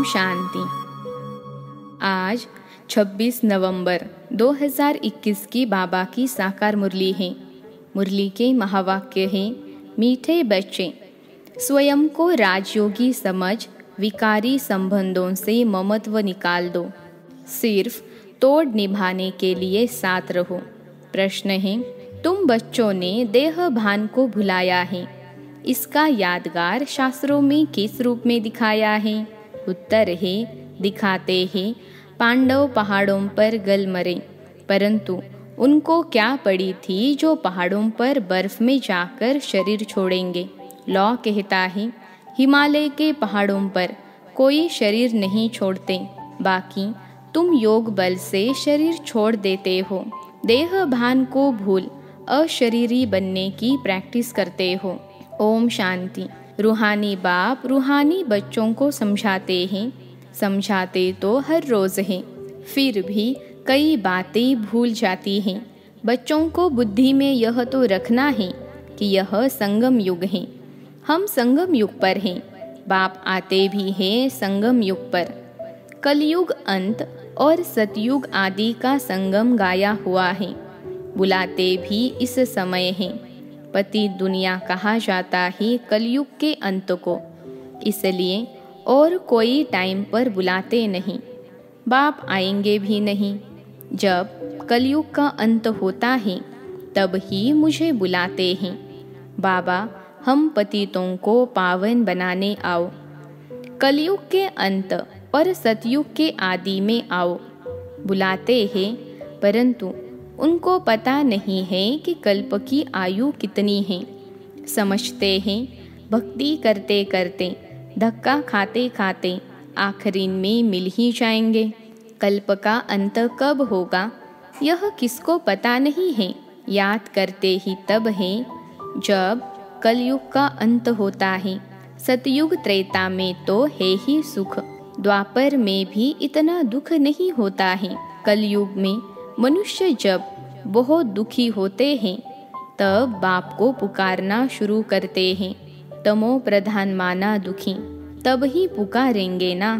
शांति। आज 26 नवंबर 2021 की बाबा की साकार मुरली है। मुरली के महावाक्य हैं, मीठे बच्चे, स्वयं को राजयोगी समझ विकारी संबंधों से ममत्व निकाल दो। सिर्फ तोड़ निभाने के लिए साथ रहो। प्रश्न है, तुम बच्चों ने देह भान को भुलाया है, इसका यादगार शास्त्रों में किस रूप में दिखाया है? उत्तर है, दिखाते हैं पांडव पहाड़ों पर गल मरे, परंतु उनको क्या पड़ी थी जो पहाड़ों पर बर्फ में जाकर शरीर छोड़ेंगे। लौ कहता है, हिमालय के पहाड़ों पर कोई शरीर नहीं छोड़ते, बाकी तुम योग बल से शरीर छोड़ देते हो। देह भान को भूल अशरीरी बनने की प्रैक्टिस करते हो। ओम शांति। रूहानी बाप रूहानी बच्चों को समझाते हैं, समझाते तो हर रोज हैं, फिर भी कई बातें भूल जाती हैं। बच्चों को बुद्धि में यह तो रखना है कि यह संगम युग है, हम संगम युग पर हैं। बाप आते भी हैं संगम युग पर। कलयुग अंत और सतयुग आदि का संगम गाया हुआ है, बुलाते भी इस समय हैं। पति दुनिया कहा जाता है कलयुग के अंत को, इसलिए और कोई टाइम पर बुलाते नहीं। बाप आएंगे भी नहीं। जब कलयुग का अंत होता है तब ही मुझे बुलाते हैं। बाबा, हम पतितों को पावन बनाने आओ। कलयुग के अंत और सतयुग के आदि में आओ। बुलाते हैं, परंतु उनको पता नहीं है कि कल्प की आयु कितनी है। समझते हैं भक्ति करते करते, धक्का खाते खाते आखिरी में मिल ही जाएंगे। कल्प का अंत कब होगा यह किसको पता नहीं है। याद करते ही तब है जब कलयुग का अंत होता है। सतयुग त्रेता में तो है ही सुख, द्वापर में भी इतना दुख नहीं होता है। कलयुग में मनुष्य जब बहुत दुखी होते हैं तब बाप को पुकारना शुरू करते हैं। तमो प्रधान माना दुखी, तब ही पुकारेंगे ना।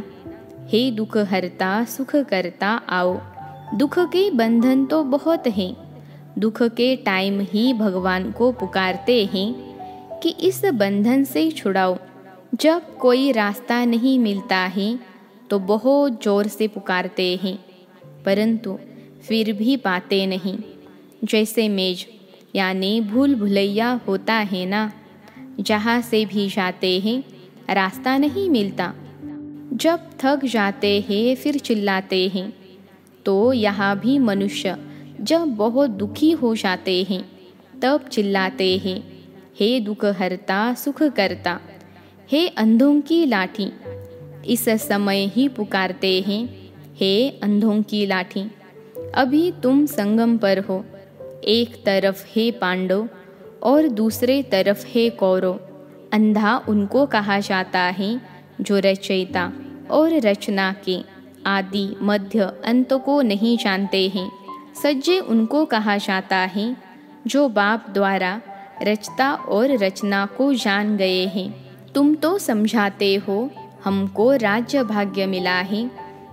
हे दुख हरता सुख करता आओ। दुख के बंधन तो बहुत हैं, दुख के टाइम ही भगवान को पुकारते हैं कि इस बंधन से छुड़ाओ। जब कोई रास्ता नहीं मिलता है तो बहुत जोर से पुकारते हैं, परंतु फिर भी पाते नहीं। जैसे मेज यानी भूल भुलैया होता है ना, जहाँ से भी जाते हैं रास्ता नहीं मिलता। जब थक जाते हैं फिर चिल्लाते हैं। तो यहाँ भी मनुष्य जब बहुत दुखी हो जाते हैं तब चिल्लाते हैं, हे दुख हरता सुख करता, हे अंधों की लाठी। इस समय ही पुकारते हैं, हे अंधों की लाठी। अभी तुम संगम पर हो, एक तरफ है पांडव और दूसरे तरफ है कौरव। अंधा उनको कहा जाता है जो रचयिता और रचना के आदि मध्य अंत को नहीं जानते हैं। सज्जे उनको कहा जाता है जो बाप द्वारा रचता और रचना को जान गए हैं। तुम तो समझाते हो हमको राज्य भाग्य मिला है,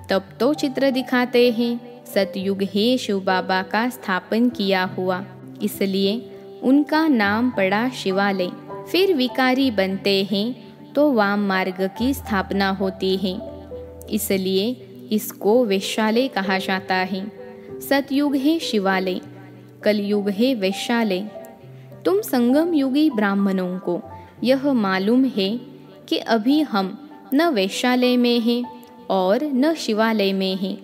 तब तो चित्र दिखाते हैं सतयुग है शिव बाबा का स्थापन किया हुआ, इसलिए उनका नाम पड़ा शिवालय। फिर विकारी बनते हैं तो वाम मार्ग की स्थापना होती है, इसलिए इसको वैश्यालय कहा जाता है। सतयुग है शिवालय, कलयुग है वैश्यालय। तुम संगम युगी ब्राह्मणों को यह मालूम है कि अभी हम न वैश्यालय में हैं और न शिवालय में हैं।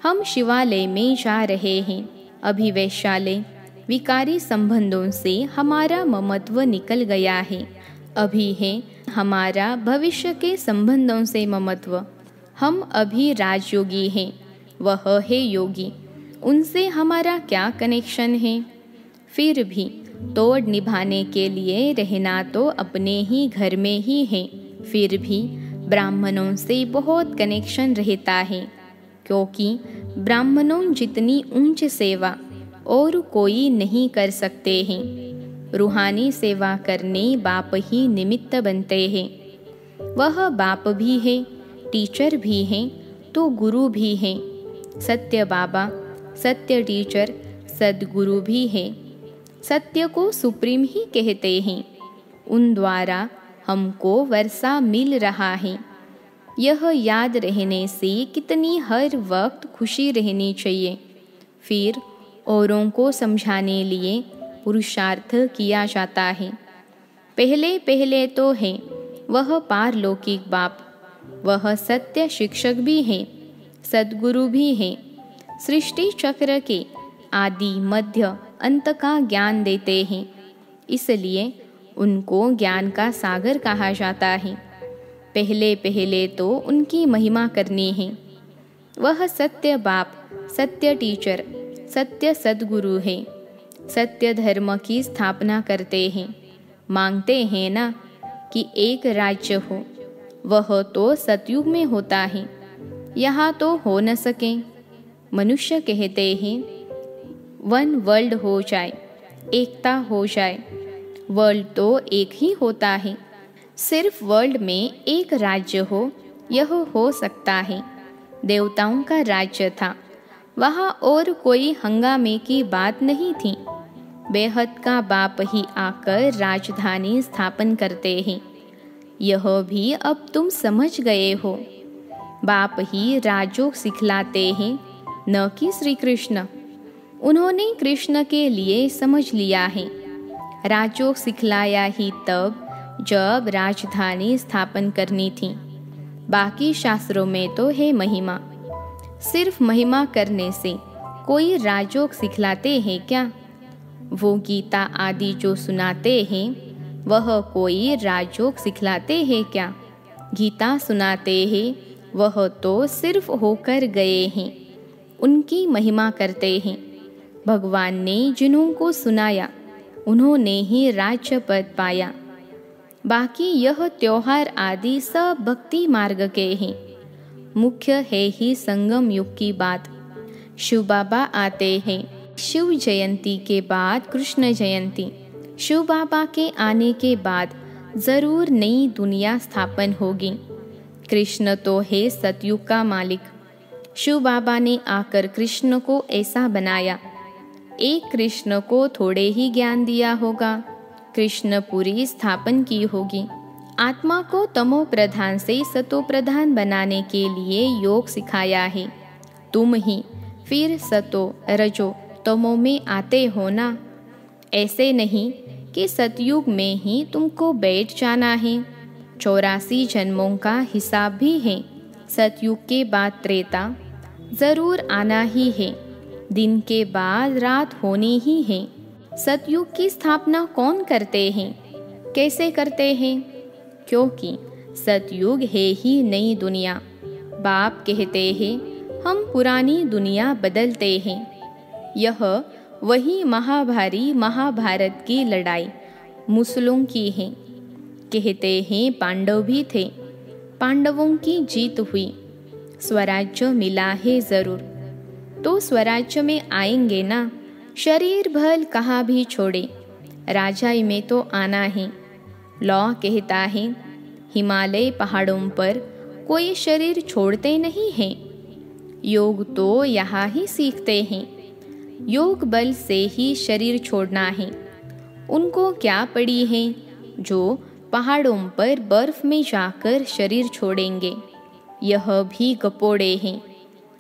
हम शिवालय में जा रहे हैं। अभी वैश्यालय विकारी संबंधों से हमारा ममत्व निकल गया है। अभी है हमारा भविष्य के संबंधों से ममत्व। हम अभी राजयोगी हैं, वह है योगी, उनसे हमारा क्या कनेक्शन है। फिर भी तोड़ निभाने के लिए रहना तो अपने ही घर में ही है। फिर भी ब्राह्मणों से बहुत कनेक्शन रहता है, क्योंकि ब्राह्मणों जितनी ऊंच सेवा और कोई नहीं कर सकते हैं। रूहानी सेवा करने बाप ही निमित्त बनते हैं। वह बाप भी है टीचर भी हैं तो गुरु भी हैं। सत्य बाबा, सत्य टीचर, सद्गुरु भी हैं। सत्य को सुप्रीम ही कहते हैं। उन द्वारा हमको वर्षा मिल रहा है। यह याद रहने से कितनी हर वक्त खुशी रहनी चाहिए। फिर औरों को समझाने लिए पुरुषार्थ किया जाता है। पहले पहले तो है वह पारलौकिक बाप, वह सत्य शिक्षक भी हैं, सद्गुरु भी हैं। सृष्टि चक्र के आदि मध्य अंत का ज्ञान देते हैं, इसलिए उनको ज्ञान का सागर कहा जाता है। पहले पहले तो उनकी महिमा करनी है। वह सत्य बाप, सत्य टीचर, सत्य सद्गुरु है। सत्य धर्म की स्थापना करते हैं। मांगते हैं ना कि एक राज्य हो, वह तो सतयुग में होता है, यहाँ तो हो न सके। मनुष्य कहते हैं वन वर्ल्ड हो जाए, एकता हो जाए। वर्ल्ड तो एक ही होता है, सिर्फ वर्ल्ड में एक राज्य हो, यह हो सकता है। देवताओं का राज्य था, वहाँ और कोई हंगामे की बात नहीं थी। बेहद का बाप ही आकर राजधानी स्थापन करते हैं। यह भी अब तुम समझ गए हो। बाप ही राजयोग सिखलाते हैं, न कि श्री कृष्ण। उन्होंने कृष्ण के लिए समझ लिया है। राजयोग सिखलाया ही तब जब राजधानी स्थापन करनी थी। बाकी शास्त्रों में तो है महिमा। सिर्फ महिमा करने से कोई राजयोग सिखलाते हैं क्या? वो गीता आदि जो सुनाते हैं, वह कोई राजयोग सिखलाते हैं क्या? गीता सुनाते हैं, वह तो सिर्फ होकर गए हैं, उनकी महिमा करते हैं। भगवान ने जिन्हों को सुनाया, उन्होंने ही राज्य पद पाया। बाकी यह त्योहार आदि सब भक्ति मार्ग के हैं। मुख्य है ही संगम युग की बात। शिव बाबा आते हैं। शिव जयंती के बाद कृष्ण जयंती। शिव बाबा के आने के बाद जरूर नई दुनिया स्थापन होगी। कृष्ण तो है सतयुग का मालिक। शिव बाबा ने आकर कृष्ण को ऐसा बनाया। एक कृष्ण को थोड़े ही ज्ञान दिया होगा, कृष्ण पूरी स्थापन की होगी। आत्मा को तमो प्रधान से सतो प्रधान बनाने के लिए योग सिखाया है। तुम ही फिर सतो रजो तमो में आते हो ना। ऐसे नहीं कि सतयुग में ही तुमको बैठ जाना है। 84 जन्मों का हिसाब भी है। सतयुग के बाद त्रेता जरूर आना ही है। दिन के बाद रात होनी ही है। सतयुग की स्थापना कौन करते हैं, कैसे करते हैं? क्योंकि सतयुग है ही नई दुनिया। बाप कहते हैं हम पुरानी दुनिया बदलते हैं। यह वही महाभारी महाभारत की लड़ाई मुसलों की है। कहते हैं पांडव भी थे, पांडवों की जीत हुई, स्वराज्य मिला है जरूर। तो स्वराज्य में आएंगे ना। शरीर भल कहाँ भी छोड़े, राजाई में तो आना है। लॉ कहता है हिमालय पहाड़ों पर कोई शरीर छोड़ते नहीं हैं। योग तो यहाँ ही सीखते हैं। योग बल से ही शरीर छोड़ना है। उनको क्या पड़ी है जो पहाड़ों पर बर्फ में जाकर शरीर छोड़ेंगे। यह भी गपोड़े हैं।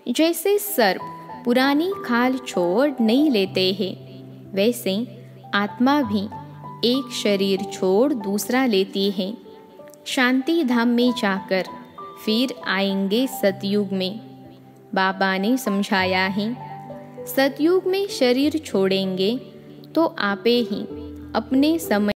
जैसे सर्प पुरानी खाल छोड़ नहीं लेते हैं, वैसे आत्मा भी एक शरीर छोड़ दूसरा लेती है। शांति धाम में जाकर फिर आएंगे सतयुग में। बाबा ने समझाया है सतयुग में शरीर छोड़ेंगे तो आपे ही अपने समय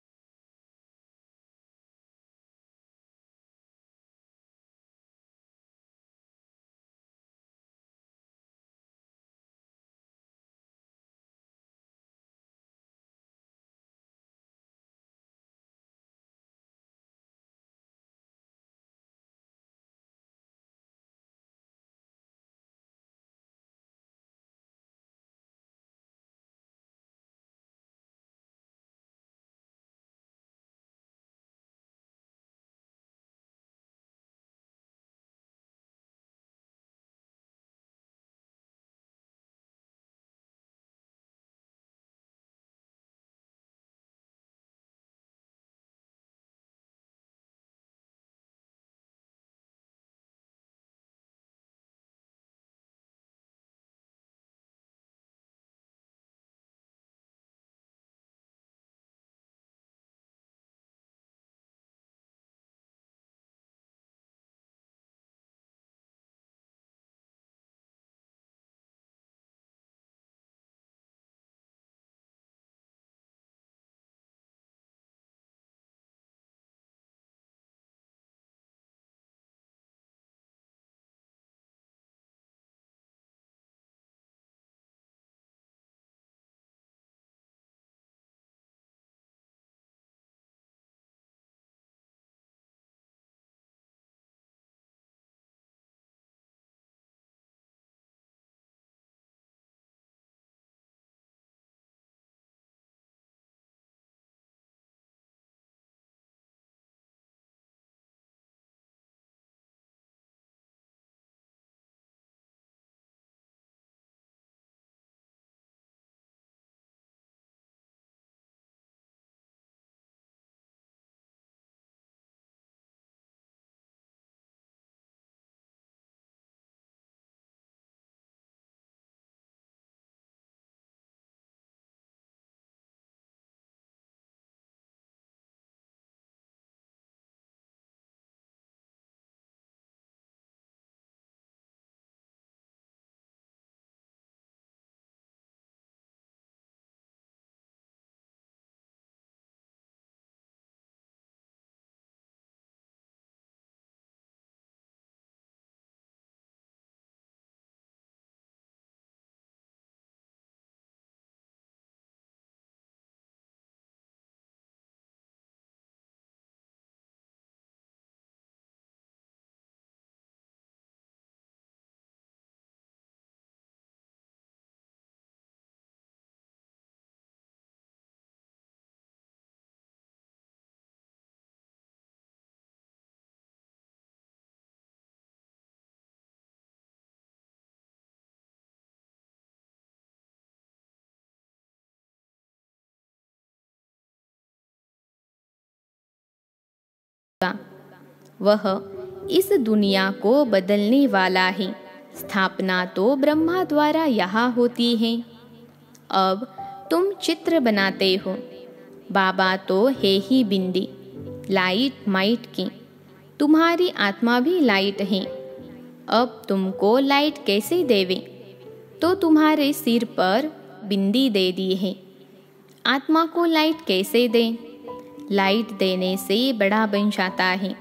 वह इस दुनिया को बदलने वाला है। स्थापना तो ब्रह्मा द्वारा यहाँ होती है। अब तुम चित्र बनाते हो। बाबा तो है ही बिंदी, लाइट माइट की। तुम्हारी आत्मा भी लाइट है। अब तुमको लाइट कैसे देवे? तो तुम्हारे सिर पर बिंदी दे दी है। आत्मा को लाइट कैसे दे? लाइट देने से बड़ा बन जाता है।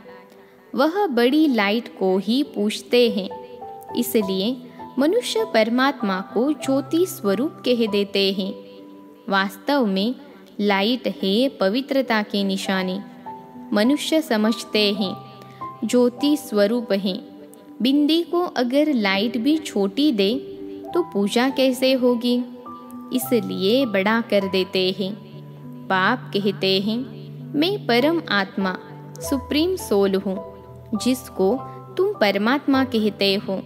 वह बड़ी लाइट को ही पूछते हैं। इसलिए मनुष्य परमात्मा को ज्योति स्वरूप कह देते हैं। वास्तव में लाइट है पवित्रता की निशानी। मनुष्य समझते हैं ज्योति स्वरूप है। बिंदी को अगर लाइट भी छोटी दे तो पूजा कैसे होगी? इसलिए बड़ा कर देते हैं। बाप कहते हैं, मैं परम आत्मा सुप्रीम सोल हूँ, जिसको तुम परमात्मा कहते हो।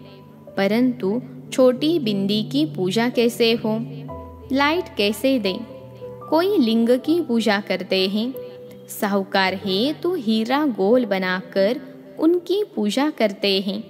परंतु छोटी बिंदी की पूजा कैसे हो? लाइट कैसे दे? कोई लिंग की पूजा करते हैं। साहूकार है तो हीरा गोल बनाकर उनकी पूजा करते हैं।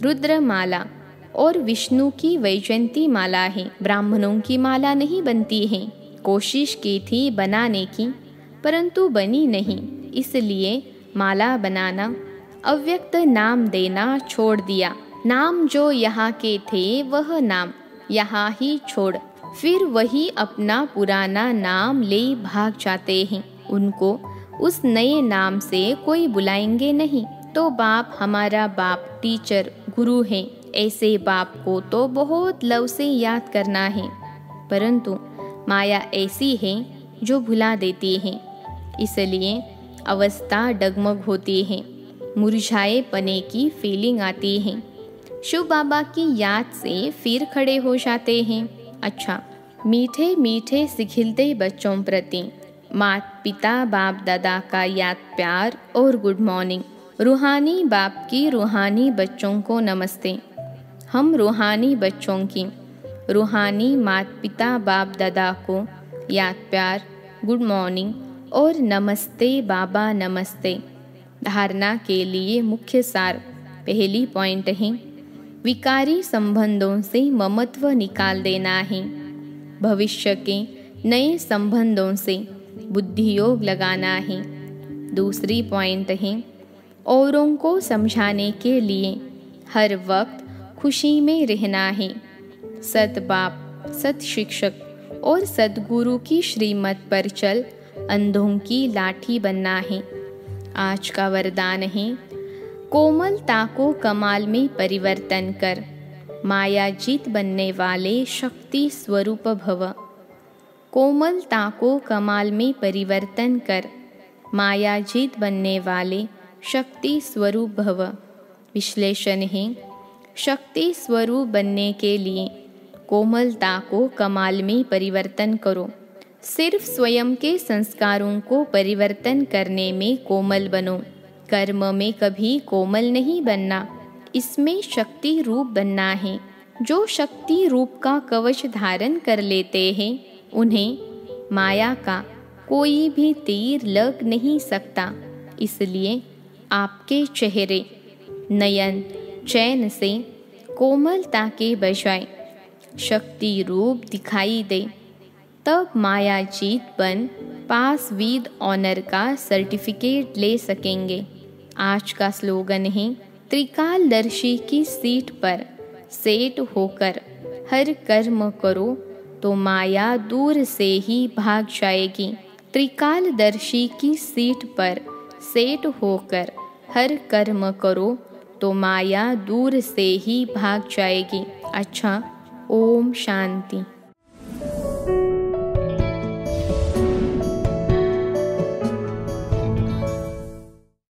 रुद्र माला और विष्णु की वैजयंती माला है। ब्राह्मणों की माला नहीं बनती है। कोशिश की थी बनाने की, परंतु बनी नहीं। इसलिए माला बनाना, अव्यक्त नाम देना छोड़ दिया। नाम जो यहाँ के थे वह नाम यहाँ ही छोड़ फिर वही अपना पुराना नाम ले भाग जाते हैं। उनको उस नए नाम से कोई बुलाएंगे नहीं। तो बाप हमारा बाप, टीचर, गुरु है। ऐसे बाप को तो बहुत लव से याद करना है, परंतु माया ऐसी है जो भुला देती है। इसलिए अवस्था डगमग होती है, मुरझाए पने की फीलिंग आती है। शिव बाबा की याद से फिर खड़े हो जाते हैं। अच्छा, मीठे मीठे सिखिलते बच्चों प्रति माता पिता बाप दादा का याद प्यार और गुड मॉर्निंग। रूहानी बाप की रूहानी बच्चों को नमस्ते। हम रूहानी बच्चों की रूहानी माता पिता बाप दादा को याद प्यार, गुड मॉर्निंग और नमस्ते बाबा नमस्ते। धारणा के लिए मुख्य सार। पहली पॉइंट है, विकारी संबंधों से ममत्व निकाल देना है। भविष्य के नए संबंधों से बुद्धियोग लगाना है। दूसरी पॉइंट है, औरों को समझाने के लिए हर वक्त खुशी में रहना है। सत बाप, सत शिक्षक और सद्गुरु की श्रीमत पर चल अंधों की लाठी बनना है। आज का वरदान है, कोमलता को कमाल में परिवर्तन कर, मायाजीत बनने वाले शक्ति स्वरूप भव। कोमलता को कमाल में परिवर्तन कर, मायाजीत बनने वाले शक्ति स्वरूप भव। विश्लेषण है, शक्ति स्वरूप बनने के लिए कोमलता को कमाल में परिवर्तन करो। सिर्फ स्वयं के संस्कारों को परिवर्तन करने में कोमल बनो। कर्म में कभी कोमल नहीं बनना, इसमें शक्ति रूप बनना है। जो शक्ति रूप का कवच धारण कर लेते हैं, उन्हें माया का कोई भी तीर लग नहीं सकता। इसलिए आपके चेहरे, नयन, चैन से कोमलता के बजाय शक्ति रूप दिखाई दे, तब मायाजीत बन पास विद ऑनर का सर्टिफिकेट ले सकेंगे। आज का स्लोगन है, त्रिकालदर्शी की सीट पर सेट होकर हर कर्म करो तो माया दूर से ही भाग जाएगी। त्रिकालदर्शी की सीट पर सेट होकर हर कर्म करो तो माया दूर से ही भाग जाएगी। अच्छा, ओम शांति।